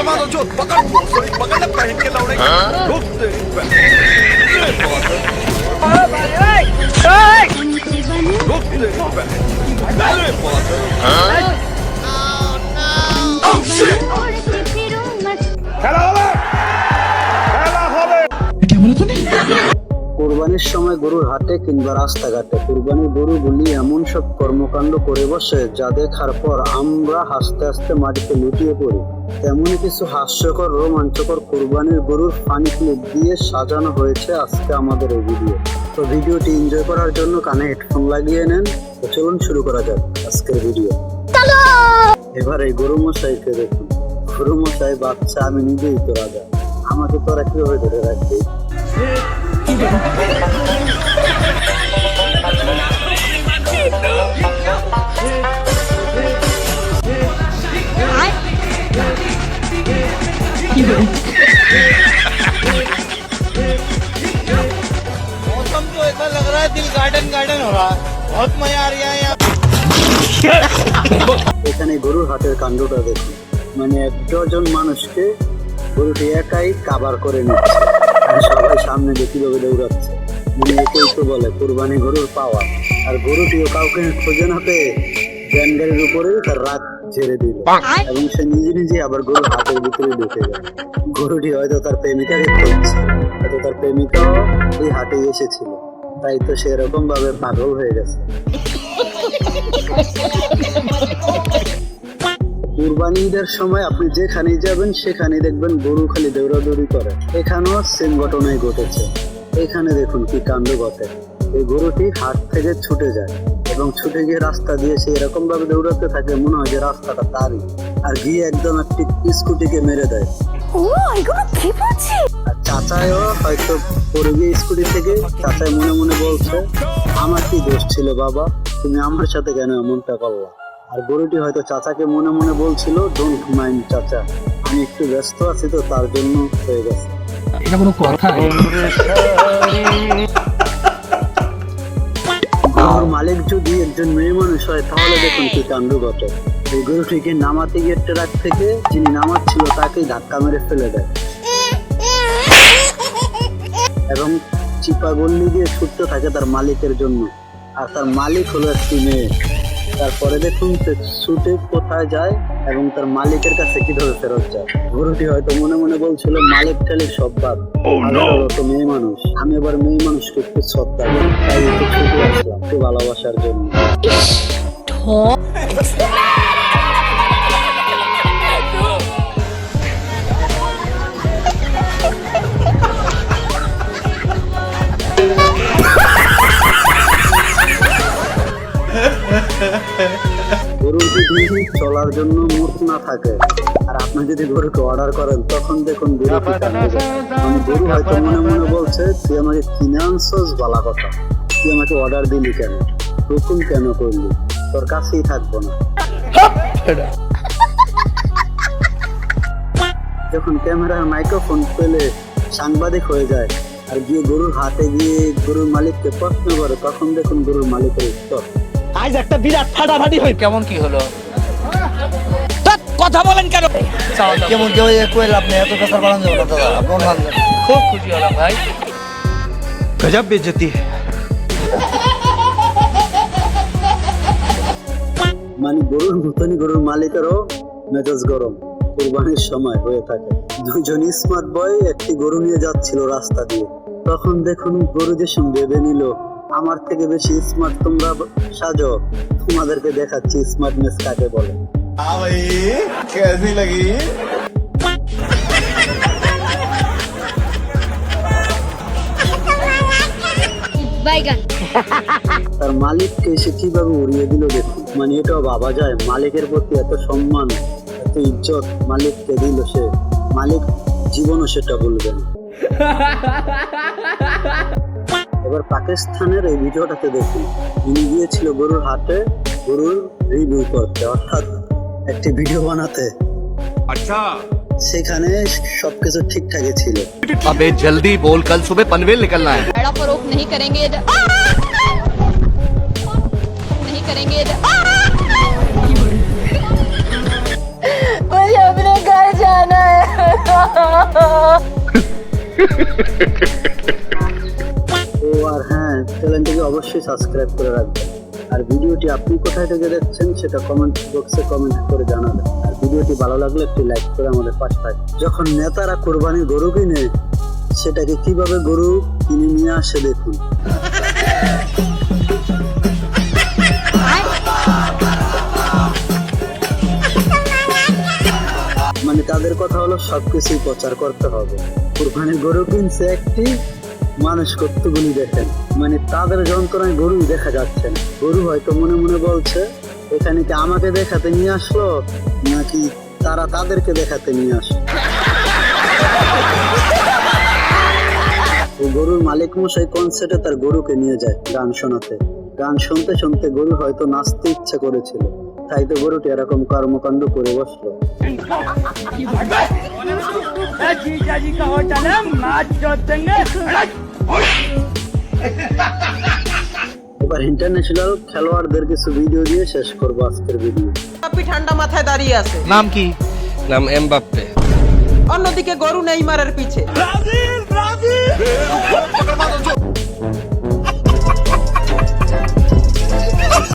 चमारोचोद पकड़ सॉरी पकड़ ले पहन के लौड़े रुक तेरी रुक तेरी अरे बात কুরবানির সময় গরুর হাটে কিংবা রাস্তাঘাটে কুরবানির গরুগুলি এমন সব কর্মকাণ্ড করে বসে যা দেখার পর আমরা হাসতে হাসতে মাটিতে লুটিয়ে পড়ি। তেমনই কিছু হাস্যকর রোমাঞ্চকর কুরবানির গরুর ফানি ক্লিপ দিয়ে সাজানো হয়েছে আজকে আমাদের এই ভিডিও। তো ভিডিওটি এনজয় করার জন্য কানে হেডফোন লাগিয়ে নেন। তো চলুন শুরু করা যাক আজকের ভিডিও। এবার এই গরু মশাইকে দেখুন। গরু মশাই বাচ্চা, আমি নিজেই তো রাজা, আমাকে তোরা কিভাবে ধরে রাখবে? मौसम तो ऐसा लग रहा है दिल गार्डन गार्डन हो रहा है, बहुत मजा आ रहा है यहाँ। এখানে গরুর হাটের কাণ্ডটা দেখুন। মানে 1 জন মানুষকে গরুটি একাই কাভার করে নিচ্ছে আর সবাই সামনে দেখি লোকে দৌড়াচ্ছে। মানে একেই তো বলে কুরবানি গরুর পাওয়া। আর গরুটিও কাউকে খোঁজে না পেয়ে ভ্যান গাড়ির উপরে তার রাত ঝেড়ে দিল এবং সে নিজে নিজে আবার গরুর হাটের ভিতরে ঢুকে গেল। গরুটি হয়তো তার প্রেমিকাকে খুঁজছে, হয়তো তার প্রেমিকাও এই হাটে এসেছিল, তাই তো সে এরকম ভাবে পাগল হয়ে গেছে। কুরবানি ঈদের সময় আপনি যেখানেই যাবেন সেখানেই দেখবেন গরু খালি দৌড়াদৌড়ি করে। এখানেও সেম ঘটনাই ঘটেছে। এখানে দেখুন কি কাণ্ড ঘটে। এই গরুটি হাট থেকে ছুটে যায় এবং ছুটে গিয়ে রাস্তা দিয়ে সে এরকম ভাবে দৌড়াতে থাকে, মনে হয় যে রাস্তাটা তারই, আর গিয়ে একদম একটি স্কুটিকে মেরে দেয়। আর চাচাও হয়তো পড়ে গিয়ে স্কুটি থেকে, চাচাই মনে মনে বলছে, আমার কি দোষ ছিল বাবা, তুমি আমার সাথে কেন এমনটা করলা? আর গরুটি হয়তো চাচাকে মনে মনে বলছিল, ডোন্ট মাইন্ড চাচা, আমি একটু ব্যস্ত আছি তো তার জন্য হয়ে গেছে। এটা কোনো কথা? গরুর মালিক যদি একজন মেয়ে মানুষ হয় তাহলে দেখুন কি কাণ্ড ঘটে। এই গরুটিকে নামাতে গিয়ে ট্রাক থেকে যিনি নামাচ্ছিল তাকেই ধাক্কা মেরে ফেলে দেয় এবং চিপা গল্লি দিয়ে ছুটতে থাকে তার মালিকের জন্য। আর তার মালিক হলো একটি মেয়ে। তারপরে দেখুন ছুটে কোথায় যায় এবং তার মালিকের কাছে কিভাবে ফেরত যায়। গরুটি হয়তো মনে মনে বলছিল, মালিক টালিক সব বাদ, তো মেয়ে মানুষ, আমি এবার মেয়ে মানুষকে একটু শ্রদ্ধা করি, তাই একটু ছুটে আসলাম একটু ভালোবাসার জন্য। গরুর যদি চলার জন্য মুখ না থাকে আর আপনি যদি গরুকে অর্ডার করেন তখন দেখুন গরু হয়তো মনে মনে বলছে, তুই আমাকে কিনে আনছস ভালো কথা, তুই আমাকে অর্ডার দিলি কেন, হুকুম কেন করলি, তোর কাছেই থাকবো না। যখন ক্যামেরার মাইক্রোফোন পেলে সাংবাদিক হয়ে যায় আর গিয়ে গরুর হাটে গিয়ে গরুর মালিককে প্রশ্ন করে, তখন দেখুন গরুর মালিকের উত্তর, আজ একটা বিরাট ফাটাফাটি হই। কেমন কি হলো? কথা বলেন কেন? কেমন কেউ কোয়েল আপনি এত কথা বলেন যে কথা আপন ভালো, খুব খুশি হলাম ভাই। गजब बेइज्जती है। মানে গরুর মতনই গরুর মালিকেরও মেজাজ গরম কুরবানির সময় হয়ে থাকে। দুজন স্মার্ট বয় একটি গরু নিয়ে যাচ্ছিল রাস্তা দিয়ে। তখন দেখুন গরু যে ভেবে নিল, আমার থেকে বেশি স্মার্ট তোমরা সাজো, তোমাদেরকে দেখাচ্ছি স্মার্টনেস কাকে বলে। তার মালিককে এসে কিভাবে উড়িয়ে দিল দেখুন। মানে এটাও ভাবা যায়, মালিকের প্রতি এত সম্মান এত ইজ্জত মালিককে দিল সে, মালিক জীবনও সেটা বলবেন। এবার পাকিস্তানের এই ভিডিওটাতে দেখুন, ইনি গিয়েছিল গরুর হাটে গরুর রিভিউ করতে, অর্থাৎ একটি ভিডিও বানাতে। अच्छा সেখানে সবকিছু ঠিকঠাকই ছিল। अबे जल्दी बोल, कल सुबह पनवेल निकलना है। बड़ा फरोख्त नहीं करेंगे नहीं करेंगे मुझे अपने घर जाना है। ও আর হ্যাঁ, চ্যানেলটিকে অবশ্যই সাবস্ক্রাইব করে রাখবেন। আর ভিডিওটি আপনি কোথায় থেকে দেখছেন সেটা কমেন্ট বক্সে কমেন্ট করে জানাবেন। আর ভিডিওটি ভালো লাগলে একটি লাইক করে আমাদের পাশে থাকবেন। যখন নেতারা কোরবানির গরু কিনে, সেটাকে কিভাবে গরু কিনে নিয়ে আসে দেখুন। মানে তাদের কথা হলো সবকিছুই প্রচার করতে হবে। কোরবানির গরু কিনছে একটি, মানুষ কতগুলি দেখেন। মানে তাদের যন্ত্রণায় গরুই দেখা যাচ্ছে না। গরু হয়তো মনে মনে বলছে এখানে কি আমাকে দেখাতে নিয়ে আসলো, নাকি তারা তাদেরকে দেখাতে নিয়ে আসলো। এই গরুর মালিক মশাই কনসার্টে তার গরুকে নিয়ে যায় গান শোনাতে। গান শুনতে শুনতে গরু হয়তো নাচতে ইচ্ছা করেছিল, তাই তো গরুটি এরকম কর্মকাণ্ড করে বসলো। এবার ইন্টারন্যাশনাল খেলোয়াড়দের কিছু ভিডিও দিয়ে শেষ করবো আজকের ভিডিও। আপনি ঠান্ডা মাথায় দাঁড়িয়ে আছে, নাম কি? নাম এমবাপ্পে। অন্যদিকে গরু নেইমারের পিছে।